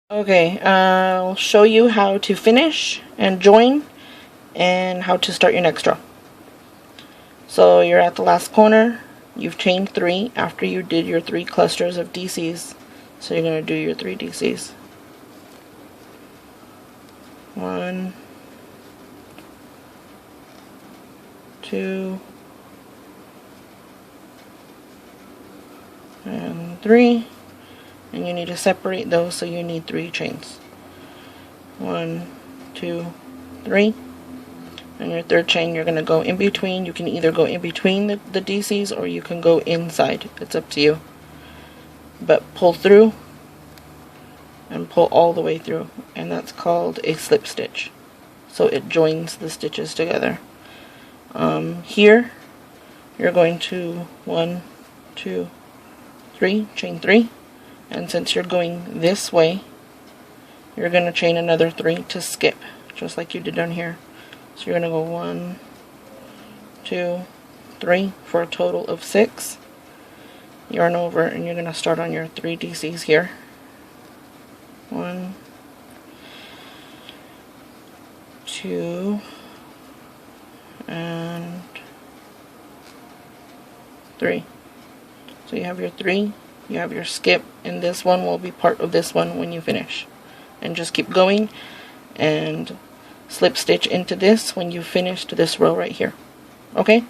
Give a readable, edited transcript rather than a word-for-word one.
Okay, I'll show you how to finish and join and how to start your next row. So you're at the last corner, you've chained 3 after you did your 3 clusters of DCs. So you're going to do your 3 DCs. 1, 2, and 3. And you need to separate those, so you need 3 chains. 1, 2, 3. And your third chain, you're going to go in between. You can either go in between the DCs or you can go inside. It's up to you. But pull through and pull all the way through. And that's called a slip stitch. So it joins the stitches together. Here, you're going to 1, 2, 3, chain 3. And since you're going this way, you're going to chain another 3 to skip, just like you did down here. So you're going to go 1, 2, 3 for a total of 6. Yarn over and you're going to start on your 3 DCs here. 1, 2, and 3. So you have your 3. You have your skip, and this one will be part of this one when you finish. And just keep going and slip stitch into this when you finish this row right here. Okay?